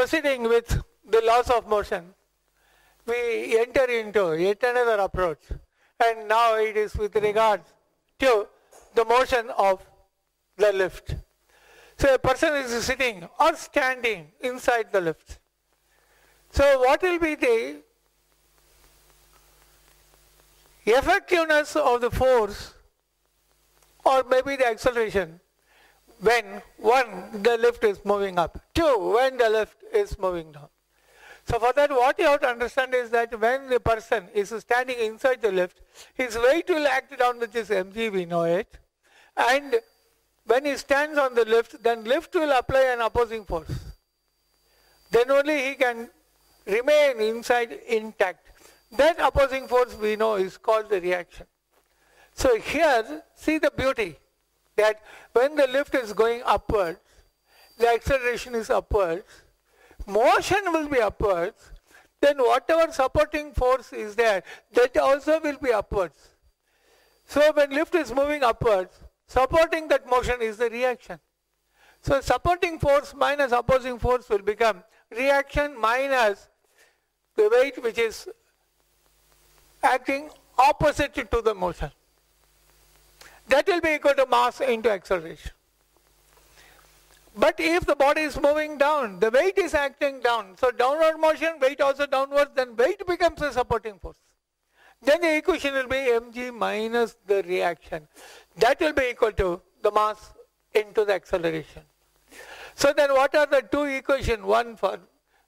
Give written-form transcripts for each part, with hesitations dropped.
proceeding with the laws of motion, we enter into yet another approach, and now it is with regard to the motion of the lift. So a person is sitting or standing inside the lift. So what will be the effectiveness of the force or maybe the acceleration when one, the lift is moving up, two, when the lift is moving down. So for that, what you have to understand is that when the person is standing inside the lift, his weight will act down, which is mg, we know it. And when he stands on the lift, then lift will apply an opposing force. Then only he can remain inside intact. That opposing force we know is called the reaction. So here, see the beauty that when the lift is going upwards, the acceleration is upwards, motion will be upwards, then whatever supporting force is there, that also will be upwards. So when lift is moving upwards, supporting that motion is the reaction. So supporting force minus opposing force will become reaction minus the weight which is acting opposite to the motion. That will be equal to mass into acceleration. But if the body is moving down, the weight is acting down. So downward motion, weight also downwards, then weight becomes a supporting force. Then the equation will be mg minus the reaction. That will be equal to the mass into the acceleration. So then what are the two equations? One for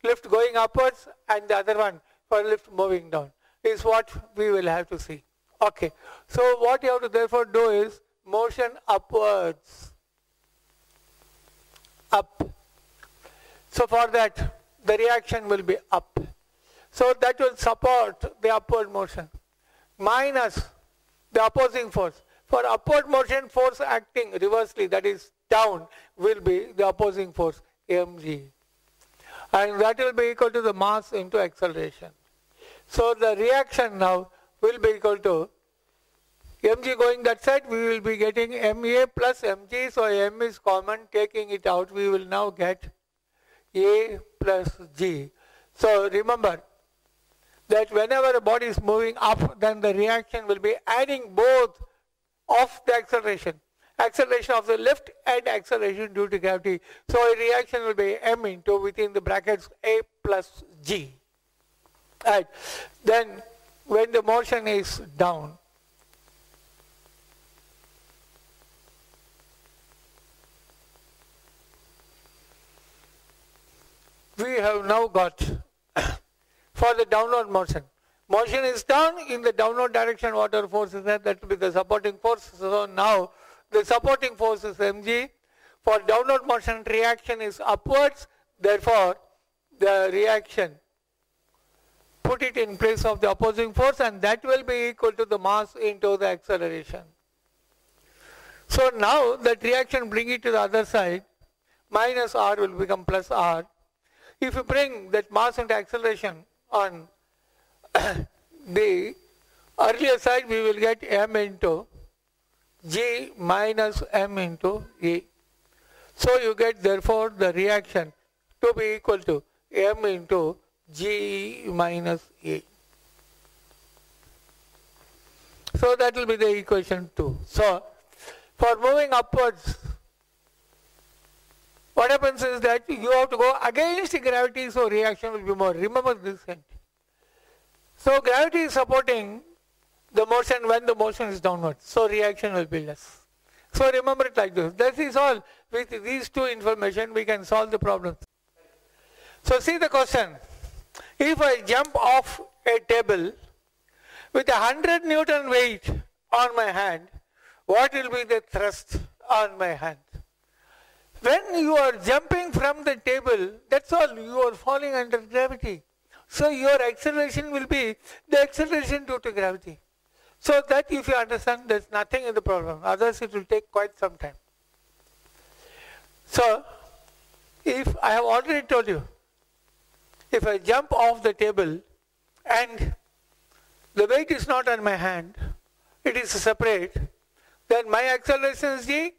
lift going upwards and the other one for lift moving down is what we will have to see. Okay. So what you have to therefore do is motion upwards. Up. So for that, the reaction will be up. So that will support the upward motion minus the opposing force. For upward motion, force acting reversely, that is down, will be the opposing force mg. And that will be equal to the mass into acceleration. So the reaction now will be equal to mg going that side, we will be getting ma plus mg. So m is common, taking it out, we will now get a plus g. So remember that whenever a body is moving up, then the reaction will be adding both of the acceleration. Acceleration of the lift and acceleration due to gravity. So a reaction will be m into within the brackets a plus g. Right. Then when the motion is down, we have now got for the downward motion. Motion is down, in the downward direction whatever force is there, that will be the supporting force. So now the supporting force is mg. For downward motion, reaction is upwards, therefore the reaction, put it in place of the opposing force, and that will be equal to the mass into the acceleration. So now that reaction, bring it to the other side, minus r will become plus r. If you bring that mass into acceleration on the earlier side, we will get m into g minus m into a. So you get therefore the reaction to be equal to m into g minus a. So that will be the equation 2. So for moving upwards, what happens is that you have to go against gravity, so reaction will be more. Remember this hint. So gravity is supporting the motion when the motion is downward, so reaction will be less. So remember it like this. That is all. With these two information, we can solve the problem. So see the question. If I jump off a table with 100 Newton weight on my hand, what will be the thrust on my hand? When you are jumping from the table, that's all, you are falling under gravity. So your acceleration will be the acceleration due to gravity. So that if you understand, there's nothing in the problem. Otherwise it will take quite some time. So if I have already told you, if I jump off the table and the weight is not on my hand, it is separate, then my acceleration is g,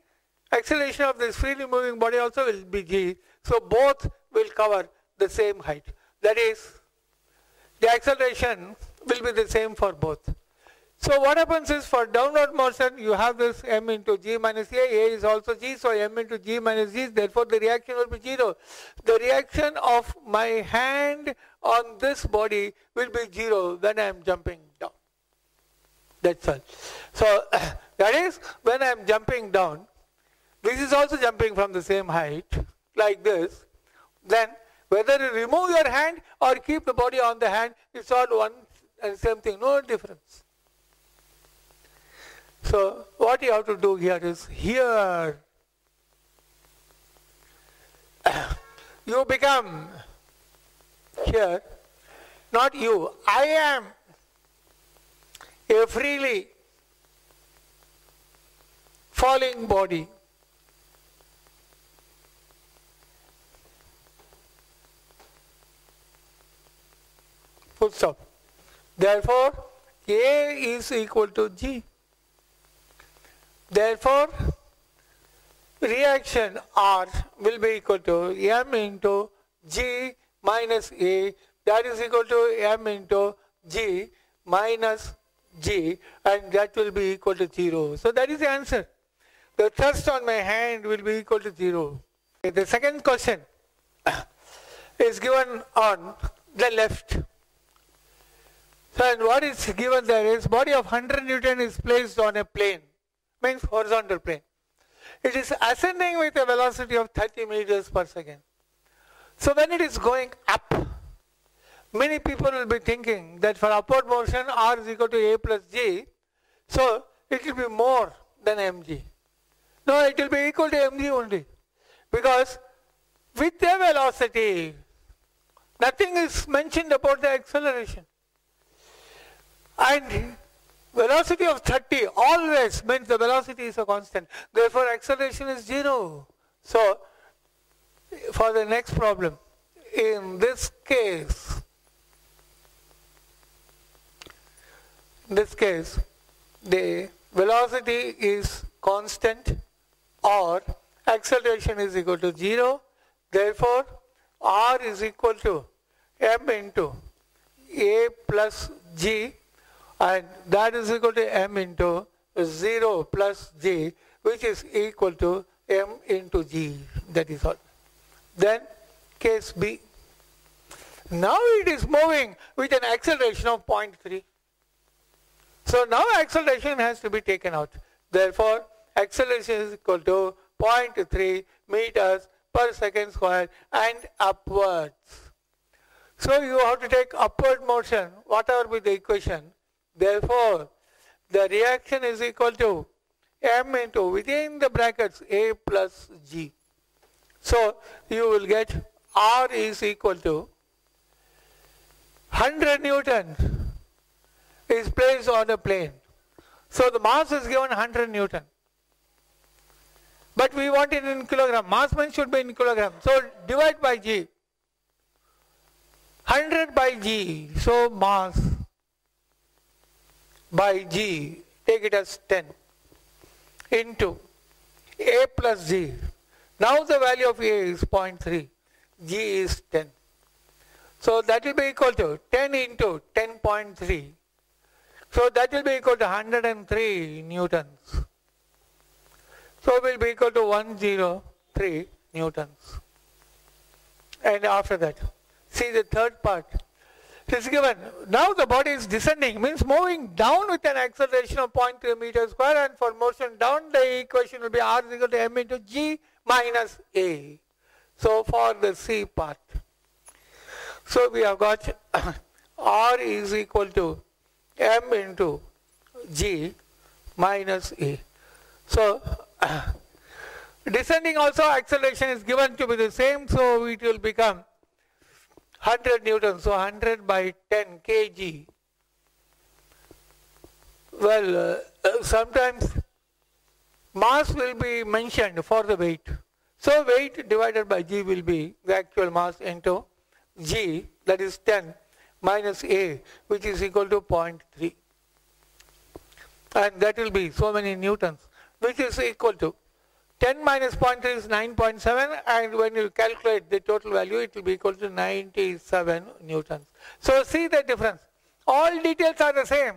acceleration of this freely moving body also will be g. So both will cover the same height. That is, the acceleration will be the same for both. So what happens is, for downward motion, you have this m into g minus a is also g, so m into g minus g, therefore the reaction will be 0. The reaction of my hand on this body will be 0 when I am jumping down. That's all. So that is, when I am jumping down, this is also jumping from the same height, like this, then whether you remove your hand or keep the body on the hand, it's all one and same thing, no difference. So what you have to do here is, here you become, here, not you, I am a freely falling body. Full stop. Therefore, A is equal to G. Therefore, reaction R will be equal to M into G minus A, that is equal to M into G minus G, and that will be equal to 0. So that is the answer. The thrust on my hand will be equal to 0. The second question is given on the left. So, and what is given there is, body of 100 Newton is placed on a plane, means horizontal plane. It is ascending with a velocity of 30 meters per second. So when it is going up, many people will be thinking that for upward motion R is equal to A plus G, so it will be more than mg. No, it will be equal to mg only, because with the velocity, nothing is mentioned about the acceleration. And velocity of 30 always means the velocity is a constant. Therefore, acceleration is 0. So, for the next problem, in this case, the velocity is constant or acceleration is equal to 0. Therefore, R is equal to m into A plus G, and that is equal to m into 0 plus g, which is equal to m into g. That is all. Then case B. Now it is moving with an acceleration of 0.3. So now acceleration has to be taken out. Therefore, acceleration is equal to 0.3 meters per second square and upwards. So you have to take upward motion, whatever be the equation. Therefore, the reaction is equal to m into, within the brackets, A plus G. So you will get R is equal to 100 Newton is placed on a plane. So the mass is given 100 Newton. But we want it in kilogram. Mass means should be in kilogram. So divide by G. 100 by G. So mass by G, take it as 10, into A plus G. Now the value of A is 0.3, G is 10. So that will be equal to 10 into 10.3. So that will be equal to 103 newtons. So it will be equal to 103 newtons. And after that, see the third part. It is given, now the body is descending, means moving down with an acceleration of 0.3 meters square, and for motion down the equation will be R is equal to m into G minus A. So for the C part. So we have got R is equal to m into G minus A. So descending also acceleration is given to be the same, so it will become 100 newtons, so 100 by 10 kg. Well, sometimes mass will be mentioned for the weight. So weight divided by G will be the actual mass into G, that is 10 minus A, which is equal to 0.3. And that will be so many newtons, which is equal to 10 minus 0.3 is 9.7, and when you calculate the total value, it will be equal to 97 newtons. So see the difference. All details are the same.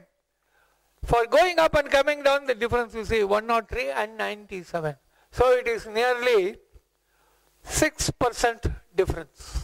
For going up and coming down, the difference you see 103 and 97. So it is nearly 6% difference.